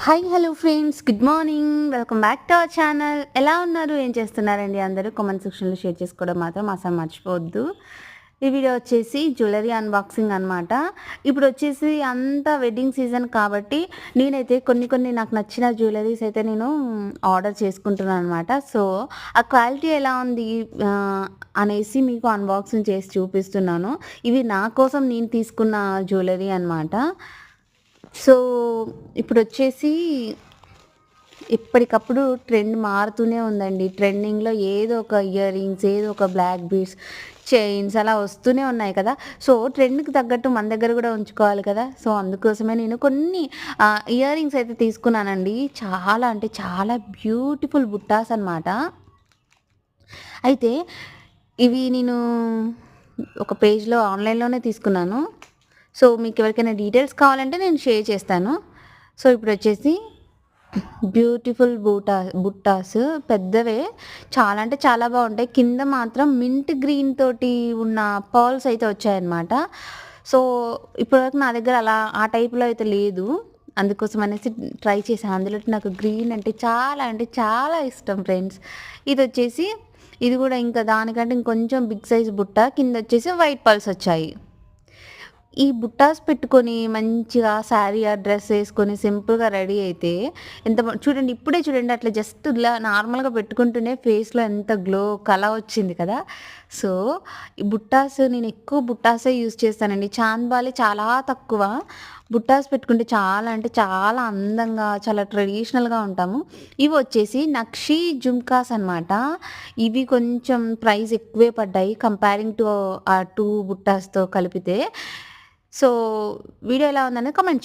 Hi hello friends, good morning. Welcome back to our channel. ఎలా ఉన్నారు, ఏం చేస్తున్నారండి? అందరూ కామెంట్ సెక్షన్లో షేర్ చేసుకోవడం మాత్రం అసలు మర్చిపోవద్దు. ఈ వీడియో వచ్చేసి జ్యువెలరీ అన్బాక్సింగ్ అనమాట. ఇప్పుడు వచ్చేసి అంతా వెడ్డింగ్ సీజన్ కాబట్టి నేనైతే కొన్ని నాకు నచ్చిన జ్యువెలరీస్ అయితే నేను ఆర్డర్ చేసుకుంటున్నాను అనమాట. సో ఆ క్వాలిటీ ఎలా ఉంది అనేసి మీకు అన్బాక్సింగ్ చేసి చూపిస్తున్నాను. ఇవి నా కోసం నేను తీసుకున్న జ్యువెలరీ అనమాట. సో ఇప్పుడొచ్చేసి ఎప్పటికప్పుడు ట్రెండ్ మారుతూనే ఉందండి. ట్రెండింగ్‌లో ఏదో ఒక ఇయర్ రింగ్స్, ఏదో ఒక బ్లాక్ బీడ్స్, చైన్స్ అలా వస్తూనే ఉన్నాయి కదా! సో ట్రెండ్‌కి తగ్గట్టు మన దగ్గర కూడా ఉంచుకోవాలి కదా! సో అందుకోసమే నేను కొన్ని ఇయర్ రింగ్స్ అయితే తీసుకున్నానండి. చాలా అంటే చాలా బ్యూటిఫుల్ బుట్టాస్ అనమాట. అయితే ఇవి నేను ఒక పేజ్‌లో ఆన్‌లైన్‌లోనే తీసుకున్నాను. సో మీకు ఎవరికైనా డీటెయిల్స్ కావాలంటే నేను షేర్ చేస్తాను. సో ఇప్పుడొచ్చేసి బ్యూటిఫుల్ బుట్టాస్ పెద్దవే. చాలా అంటే చాలా బాగుంటాయి. కింద మాత్రం మింట్ గ్రీన్ తోటి ఉన్న పర్ల్స్ అయితే వచ్చాయన్నమాట. సో ఇప్పటివరకు నా దగ్గర అలా ఆ టైప్‌లో అయితే లేదు. అందుకోసం అనేసి ట్రై చేశాను. అందులో నాకు గ్రీన్ అంటే చాలా ఇష్టం ఫ్రెండ్స్. ఇదొచ్చేసి ఇది కూడా ఇంకా దానికంటే ఇంకొంచెం బిగ్ సైజ్ బుట్ట. కిందొచ్చేసి వైట్ పర్ల్స్ వచ్చాయి. ఈ బుట్టాస్ పెట్టుకొని మంచిగా శారీ డ్రెస్ వేసుకొని సింపుల్‌గా రెడీ అయితే చూడండి, ఇప్పుడే చూడండి, అట్లా జస్ట్ ఇలా నార్మల్‌గా పెట్టుకుంటూనే ఫేస్‌లో ఎంత గ్లో కళ వచ్చింది కదా! సో ఈ బుట్టాస్ నేను ఎక్కువ బుట్టాసే యూజ్ చేస్తానండి. చాంద్ బాలి చాలా తక్కువ. బుట్టాస్ పెట్టుకుంటే చాలా అంటే చాలా అందంగా, చాలా ట్రెడిషనల్‌గా ఉంటాము. ఇవి వచ్చేసి నక్షి జుమ్కాస్ అనమాట. ఇవి కొంచెం ప్రైస్ ఎక్కువే పడ్డాయి కంపేరింగ్ టు ఆ 2 బుట్టాస్‌తో కలిపితే. సో వీడియో ఎలా ఉందనేది కామెంట్